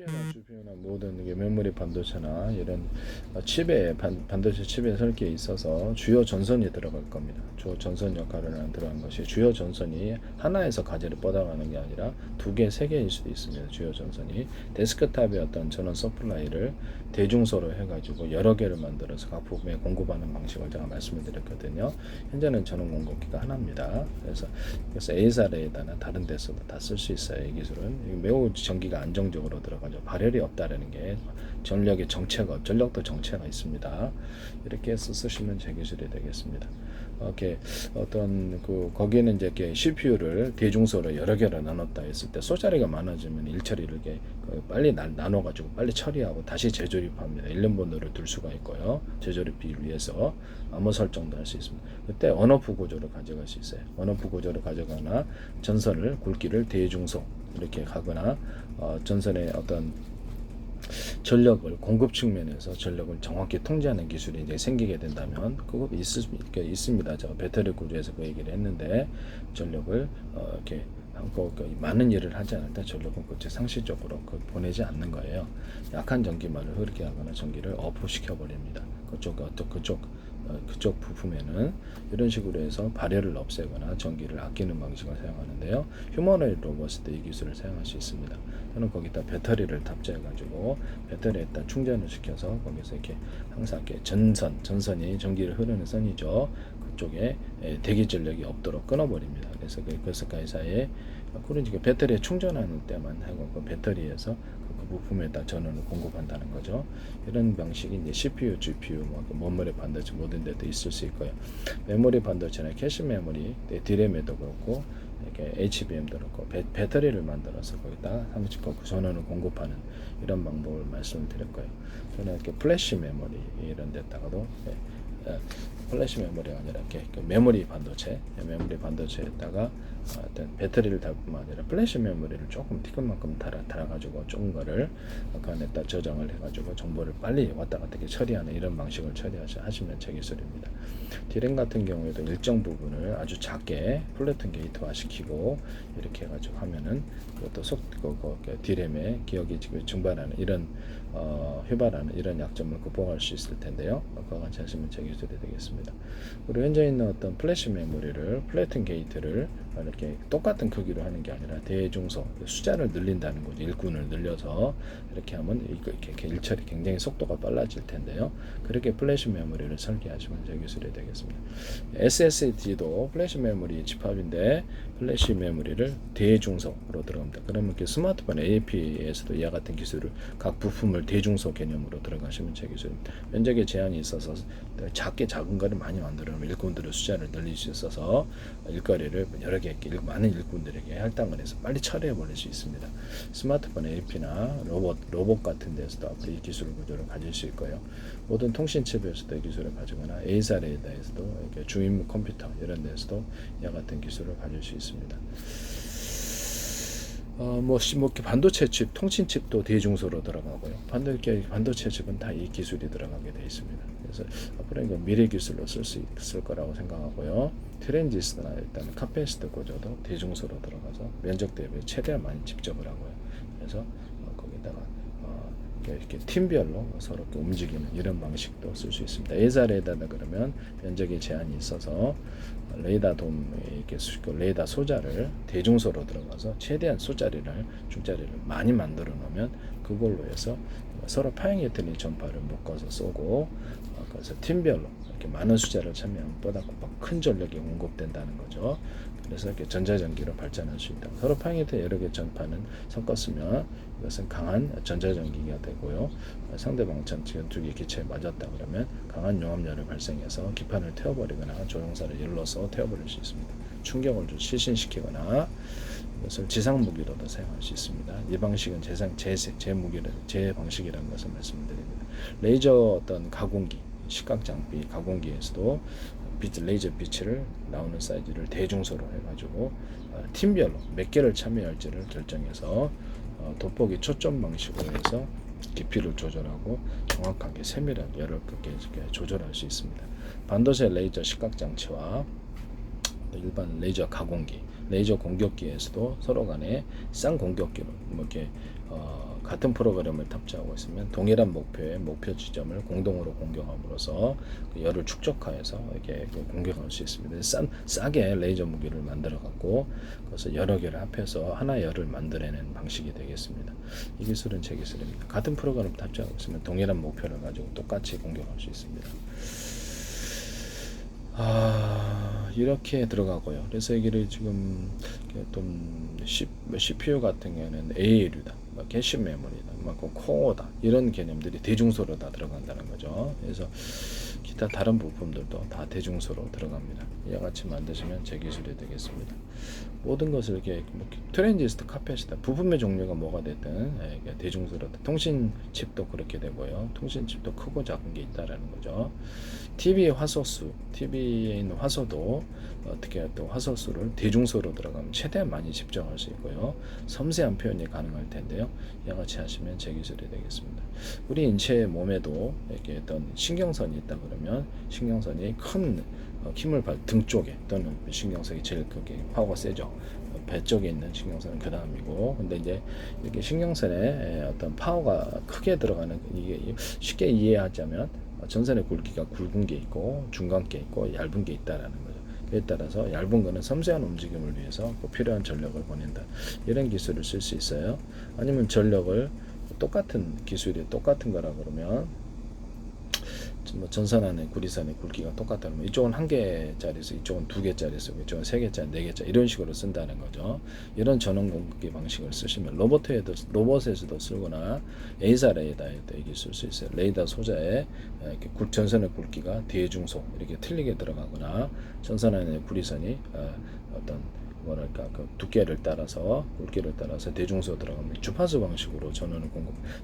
CPU나 GPU나 모든 이게 메모리 반도체나 이런 칩에 반도체 칩에 설계에 있어서 주요 전선이 들어갈 겁니다. 주요 전선 역할을 하는 들어간 것이 주요 전선이 하나에서 가지를 뻗어가는 게 아니라 두 개, 세 개일 수도 있습니다. 주요 전선이 데스크탑의 어떤 전원 서플라이를 대중소로 해가지고 여러 개를 만들어서 각 부품에 공급하는 방식을 제가 말씀을 드렸거든요. 현재는 전원 공급기가 하나입니다. 그래서 A사례에다나 다른 데서도 다 쓸 수 있어요. 이 기술은 매우 전기가 안정적으로 들어가죠. 발열이 없다라는 게 전력의 정체가 전력도 정체가 있습니다. 이렇게 해서 쓰시면 제 기술이 되겠습니다. 이렇게 어떤 거기에는 이제 이렇게 CPU를 대중소로 여러 개로 나눴다 했을 때 쏘자리가 많아지면 일처리를 이렇게 빨리 나눠가지고 빨리 처리하고 다시 재조립합니다. 1년번호를 둘 수가 있고요. 재조립비를 위해서 암호 설정도 할 수 있습니다. 그때 언어프 구조를 가져갈 수 있어요. 언어프 구조를 가져가거나 전선을 굵기를 대중소 이렇게 가거나 전선의 어떤 전력을 공급 측면에서 전력을 정확히 통제하는 기술이 이제 생기게 된다면 그거 있습니다. 제가 배터리 구조에서 그 얘기를 했는데 전력을 이렇게 많은 일을 하지 않을 때 전력은 그때 상시적으로 보내지 않는 거예요. 약한 전기만을 흐르게 하거나 전기를 오프 시켜버립니다. 그쪽 부품에는 이런 식으로 해서 발열을 없애거나 전기를 아끼는 방식을 사용하는데요. 휴머노이드 로봇도 이 기술을 사용할 수 있습니다. 저는 거기다 배터리를 탑재해 가지고 배터리에다 충전을 시켜서 거기서 이렇게 항상 이렇게 전선이 전기를 흐르는 선이죠. 그쪽에 대기 전력이 없도록 끊어버립니다. 그래서 그 사이사이에 그러니까 배터리에 충전하는 때만 하고 그 배터리에서 그 부품에다 전원을 공급한다는 거죠. 이런 방식이 이제 CPU, GPU, 메모리 반도체 모든 데도 있을 수 있고요. 메모리 반도체나 캐시 메모리, 디램에도 그렇고 이렇게 HBM도 그렇고 배터리를 만들어서 거기다 상시적 전원을 공급하는 이런 방법을 말씀을 드렸고요. 저는 이렇게 플래시 메모리 이런 데다가도 플래시 메모리가 아니라 이렇게 메모리 반도체에다가 어떤 배터리를 달 뿐만 아니라 플래시 메모리를 조금 티끌만큼 달아가지고 조금 거를 그 안에다 저장을 해가지고 정보를 빨리 왔다 갔다 이렇게 처리하는 이런 방식을 처리하시면 제 기술입니다. 디램 같은 경우에도 일정 부분을 아주 작게 플래툰 게이트화 시키고 이렇게 해가지고 하면은 그것도 디램의 기억이 지금 증발하는 이런 휘발하는 이런 약점을 극복할 수 있을 텐데요. 그와 같이 하시면 제 기술이 되겠습니다. 그리고 현재 있는 어떤 플래시 메모리를 플래툰 게이트를 이렇게 똑같은 크기로 하는 게 아니라 대중소 숫자를 늘린다는 거죠. 일꾼을 늘려서 이렇게 하면 이렇게 일처리 굉장히 속도가 빨라질 텐데요. 그렇게 플래시 메모리를 설계하시면 제 기술이 되겠습니다. SSD도 플래시 메모리 집합인데 플래시 메모리를 대중소로 들어갑니다. 그러면 이렇게 스마트폰 AP에서도 이와 같은 기술을 각 부품을 대중소 개념으로 들어가시면 제 기술입니다. 면적에 제한이 있어서 작은 거를 많이 만들어놓으면 일꾼들의 숫자를 늘릴 수 있어서 일거리를 여러 개 많은 일꾼들에게 할당을 해서 빨리 처리해 버릴 수 있습니다. 스마트폰 AP나 로봇 같은 데서도 앞으로 이 기술 구조를 가질 수 있고요. 모든 통신칩에서도 이 기술을 가지거나 A사 레이더에서도 이렇게 주임 컴퓨터 이런 데서도 이와 같은 기술을 가질 수 있습니다. 반도체 칩, 통신칩도 대중소로 들어가고요. 반도체 칩은 다 이 기술이 들어가게 되어 있습니다. 그래서 앞으로 이거 미래 기술로 쓸 수 있을 거라고 생각하고요. 트랜지스터나 일단 카패시터 구조도 대중소로 들어가서 면적 대비 최대한 많이 집적을 하고요. 그래서 거기다가 이렇게 팀별로 서로 이렇게 움직이는 이런 방식도 쓸 수 있습니다. A사 레이더다 그러면 면적에 제한이 있어서 레이더 레이더 소자를 대중소로 들어가서 최대한 중자리를 많이 만들어 놓으면 그걸로 해서 서로 파행해트니 전파를 묶어서 쏘고 그래서 팀별로 이렇게 많은 숫자를 참여하면 보다 큰 전력이 공급된다는 거죠. 그래서 이렇게 전자전기로 발전할 수 있다. 서로 파행해트 여러 개 전파는 섞었으면 이것은 강한 전자전기가 되고요. 상대방 두개 기체에 맞았다 그러면 강한 용압열을 발생해서 기판을 태워버리거나 조종사를 일러서 태워버릴 수 있습니다. 충격을 실신시키거나 이것을 지상 무기로도 사용할 수 있습니다. 이 방식은 제 방식이라는 것을 말씀드립니다. 레이저 어떤 가공기, 시각 장비 가공기에서도 레이저 빛을 나오는 사이즈를 대중소로 해가지고 팀별로 몇 개를 참여할지를 결정해서 돋보기 초점 방식으로 해서 깊이를 조절하고 정확하게 세밀한 열을 조절할 수 있습니다. 반도체 레이저 시각 장치와 일반 레이저 가공기, 레이저 공격기에서도 서로 간에 쌍 공격기로 이렇게 같은 프로그램을 탑재하고 있으면 동일한 목표의 목표 지점을 공동으로 공격함으로써 그 열을 축적하여서 이렇게 공격할 수 있습니다. 싸게 레이저 무기를 만들어 갖고 그래서 여러 개를 합해서 하나의 열을 만들어내는 방식이 되겠습니다. 이 기술은 제 기술입니다. 같은 프로그램을 탑재하고 있으면 동일한 목표를 가지고 똑같이 공격할 수 있습니다. 이렇게 들어가고요. 그래서 여기를 지금 좀 CPU 같은 경우는 ALU다, 캐시 메모리다, 코어다 이런 개념들이 대중소로 다 들어간다는 거죠. 그래서 기타 다른 부품들도 다 대중소로 들어갑니다. 이와 같이 만드시면 제 기술이 되겠습니다. 모든 것을 이렇게 트랜지스터, 카패시터, 부품의 종류가 뭐가 됐든 대중소로, 통신 칩도 그렇게 되고요. 통신 칩도 크고 작은 게 있다라는 거죠. TV의 화소수, TV에 있는 화소도 어떻게 또 화소수를 대중소로 들어가면 최대한 많이 집중할 수 있고요. 섬세한 표현이 가능할 텐데요. 이와 같이 하시면 제 기술이 되겠습니다. 우리 인체 몸에도 이렇게 어떤 신경선이 있다 그러면 신경선이 큰 힘을 받 등 쪽에 또는 신경선이 제일 크게 파워가 세죠. 배 쪽에 있는 신경선은 그 다음이고, 근데 이제 이렇게 신경선에 어떤 파워가 크게 들어가는, 이게 쉽게 이해하자면 전선의 굵기가 굵은 게 있고 중간 게 있고 얇은 게 있다라는 거죠. 그에 따라서 얇은 거는 섬세한 움직임을 위해서 필요한 전력을 보낸다, 이런 기술을 쓸 수 있어요. 아니면 전력을 똑같은 기술이 똑같은 거라 그러면 전선 안에 구리선의 굵기가 똑같다면 이쪽은 1개짜리에서 이쪽은 2개짜리 쓰고 이쪽은 3개짜리, 4개짜리 이런 식으로 쓴다는 거죠. 이런 전원 공급기 방식을 쓰시면 로봇에서도 쓰거나 A사 레이더에도 이게 쓸 수 있어요. 레이더 소자에 이렇게 전선의 굵기가 대중소 이렇게 틀리게 들어가거나 전선 안에 구리선이 어떤 뭐랄까 그 두께를 따라서 굵기를 따라서 대중소 들어가면 주파수 방식으로 전원을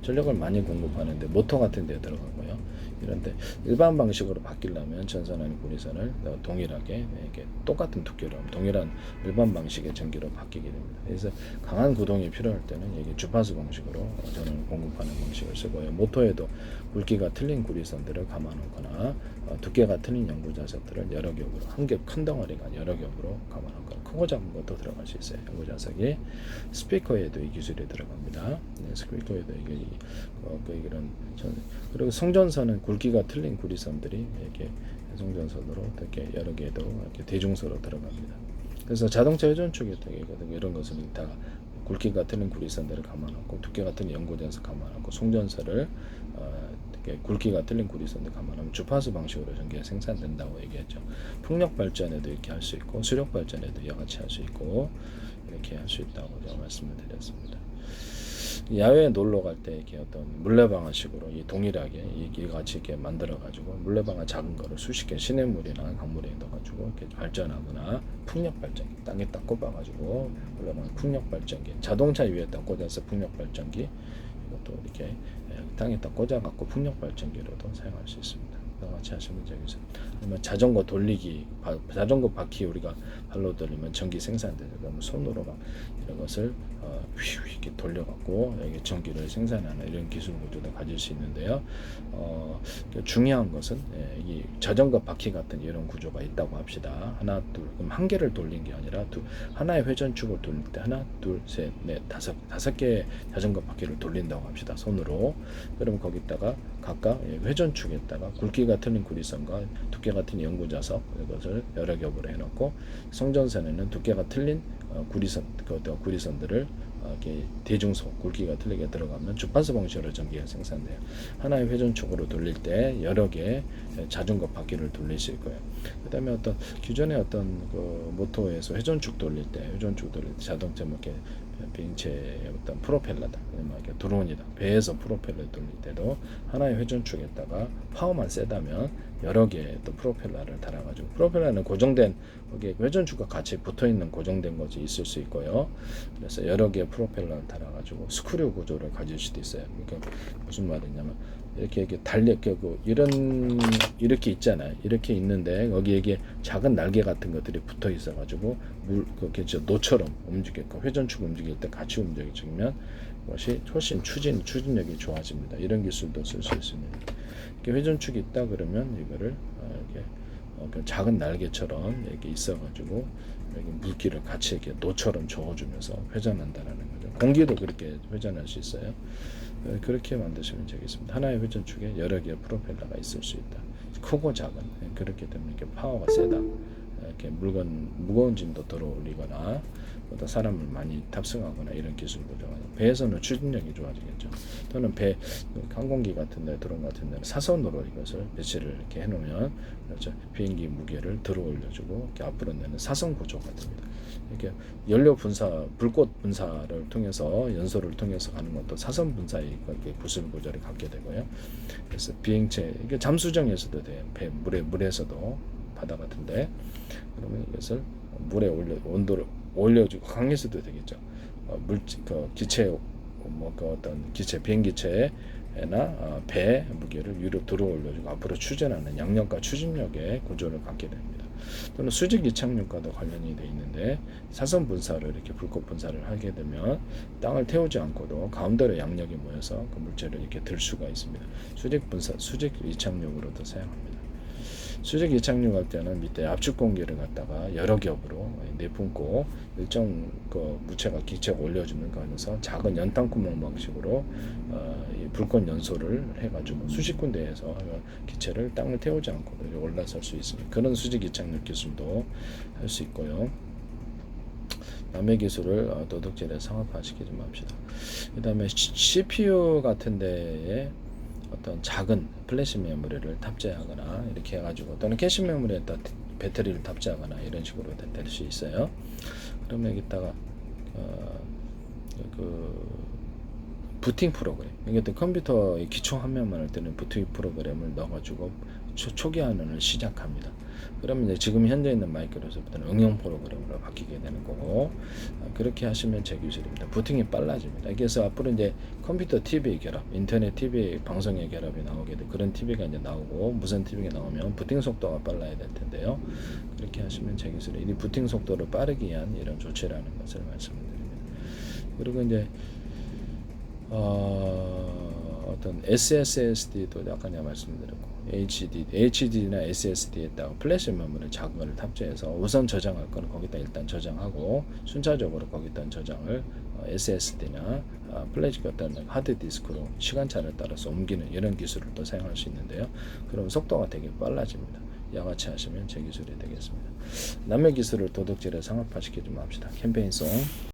전력을 많이 공급하는데 모터 같은 데 들어가고요. 이런데 일반 방식으로 바뀌려면 전선 안의 구리선을 동일하게 이렇게 똑같은 두께로 동일한 일반 방식의 전기로 바뀌게 됩니다. 그래서 강한 구동이 필요할 때는 이게 주파수 방식으로 전원을 공급하는 방식을 쓰고요. 모터에도 굵기가 틀린 구리선들을 감아놓거나 두께가 틀린 연구 자석들을 여러 겹으로, 한 겹 큰 덩어리가 여러 겹으로 감아놓거나 크고 작은 것도 들어갈 수 있어요. 연구 자석이. 스피커에도 이 기술이 들어갑니다. 네, 스피커에도 이런 그리고 송전선은 굵기가 틀린 구리선들이 이렇게 송전선으로 이렇게 여러 개도 이렇게 대중소로 들어갑니다. 그래서 자동차 회전축이 되거든요. 이런 것은 다 굵기가 틀린 구리선들을 감아놓고 두께가 틀린 연고전선 감아놓고 송전선을 이렇게 굵기가 틀린 구리선들 감아놓으면 주파수 방식으로 전기가 생산된다고 얘기했죠. 풍력 발전에도 이렇게 할 수 있고 수력 발전에도 이와 같이 할 수 있고 이렇게 할 수 있다고 말씀을 드렸습니다. 야외에 놀러 갈 때 이렇게 어떤 물레방아식으로 이 동일하게 이 같이 이렇게 만들어 가지고 물레방아 작은 거를 수십 개 시냇물이나 강물에 넣어 가지고 이렇게 발전하거나 풍력 발전기 땅에 딱 꼽아 가지고 물레방아 풍력 발전기, 자동차 위에 딱 꽂아서 풍력 발전기, 이것도 이렇게 땅에 딱 꽂아 갖고 풍력 발전기로도 사용할 수 있습니다. 같이 하시면 되겠죠. 아니면 자전거 돌리기, 자전거 바퀴 우리가 발로 돌리면 전기 생산되죠. 그러면 손으로 막 이런 것을 휘휘 이렇게 돌려갖고 이게 전기를 생산하는 이런 기술 구조도 가질 수 있는데요. 중요한 것은 이 자전거 바퀴 같은 이런 구조가 있다고 합시다. 하나, 둘, 그럼 한 개를 돌린 게 아니라 하나의 회전축을 돌릴 때 하나, 둘, 셋, 넷, 다섯 개의 자전거 바퀴를 돌린다고 합시다. 손으로. 그러면 거기다가 각각 회전축에다가 굵기가 틀린 구리선과 두께가 틀린 연구자석 이것을 여러 겹으로 해놓고 송전선에는 두께가 틀린 구리선들을 이렇게 대중소 굵기가 틀리게 들어가면 주파수 방식으로 전기가 생산돼요. 하나의 회전축으로 돌릴 때 여러 개의 자전거 바퀴를 돌릴 수 있고요. 그다음에 어떤 기존의 어떤 그 모터에서 회전축 돌릴 때 자동차 뭐 이렇게 비행체의 어떤 프로펠러다, 이렇게 드론이다, 배에서 프로펠러 돌릴 때도 하나의 회전축에다가 파워만 세다면 여러 개의 또 프로펠러를 달아가지고, 프로펠러는 고정된 거기에 회전축과 같이 붙어있는 고정된 것이 있을 수 있고요. 그래서 여러 개의 프로펠러를 달아가지고 스크류 구조를 가질 수도 있어요. 그러니까 무슨 말이냐면 이렇게 이렇게 있잖아요. 이렇게 있는데 거기에 이게 작은 날개 같은 것들이 붙어 있어가지고 노처럼 움직이고 회전축 움직일 때 같이 움직이면 그것이 훨씬 추진력이 좋아집니다. 이런 기술도 쓸 수 있습니다. 이렇게 회전축이 있다 그러면 이거를 이렇게 그 작은 날개처럼 이렇게 있어가지고 이렇게 물기를 같이 이렇게 노처럼 저어주면서 회전한다라는 거죠. 공기도 그렇게 회전할 수 있어요. 그렇게 만드시면 되겠습니다. 하나의 회전축에 여러 개의 프로펠러가 있을 수 있다. 크고 작은 그렇게 되면 이렇게 파워가 세다. 이렇게 무거운 짐도 들어 올리거나 보다 사람을 많이 탑승하거나 이런 기술도 좋아요. 배에서는 추진력이 좋아지겠죠. 또는 배 항공기 같은 데 드론 같은 데는 사선으로 이것을 배치를 이렇게 해놓으면 그렇죠. 비행기 무게를 들어 올려주고 이렇게 앞으로 내는 사선 구조가 됩니다. 이렇게 연료 분사, 불꽃 분사를 통해서 연소를 통해서 가는 것도 사선 분사의 구슬 구조를 갖게 되고요. 그래서 비행체 이게 잠수정에서도 돼요. 배 물에서도 바다 같은데 그러면 이것을 물에 온도를 올려주고 강에서도 되겠죠. 그 기체 그 어떤 기체 비행기체나 배 무게를 위로 들어 올려주고 앞으로 추진하는 양력과 추진력의 구조를 갖게 됩니다. 또는 수직 이착륙과도 관련이 되어 있는데 사선 분사를 이렇게 불꽃 분사를 하게 되면 땅을 태우지 않고도 가운데로 양력이 모여서 그 물체를 이렇게 들 수가 있습니다. 수직 이착륙으로도 사용합니다. 수직 이착륙할 때는 밑에 압축 공기를 갖다가 여러 겹으로 내뿜고 일정 그 무체가 기체가 올려주는 거에서 작은 연탄구멍 방식으로 불꽃 연소를 해가지고 수십 군데에서 기체를 땅을 태우지 않고 올라설 수 있습니다. 그런 수직 이착륙 기술도 할 수 있고요. 남의 기술을 도둑질에 상업화시키지 맙시다. 그 다음에 CPU 같은 데에 어떤 작은 플래시 메모리를 탑재하거나 이렇게 해가지고 또는 캐시 메모리에다 배터리를 탑재하거나 이런 식으로 될 수 있어요. 그러면 여기다가 그 부팅 프로그램, 이게 컴퓨터의 기초 화면만 할 때는 부팅 프로그램을 넣어가지고 초기 화면을 시작합니다. 그러면 이제 지금 현재 있는 마이크로소프트는 응용 프로그램으로 바뀌게 되는 거고 그렇게 하시면 제 기술입니다. 부팅이 빨라집니다. 그래서 앞으로 이제 컴퓨터 TV 결합, 인터넷 TV 방송의 결합이 나오게 돼 그런 TV가 이제 나오고 무선 TV가 나오면 부팅 속도가 빨라야 될 텐데요. 그렇게 하시면 제 기술이 이 부팅 속도를 빠르게 위한 이런 조치라는 것을 말씀드립니다. 그리고 이제 어떤 SSD도 약간 말씀드렸고 HD나 SSD에다가 플래시 메모리 작은 걸 탑재해서 우선 저장할 거는 거기다 일단 저장하고 순차적으로 거기다 저장을 SSD나 플래시 같은 하드 디스크로 시간차를 따라서 옮기는 이런 기술을 또 사용할 수 있는데요. 그럼 속도가 되게 빨라집니다. 이와 같이 하시면 제 기술이 되겠습니다. 남의 기술을 도둑질에 상업화시키지 맙시다. 캠페인송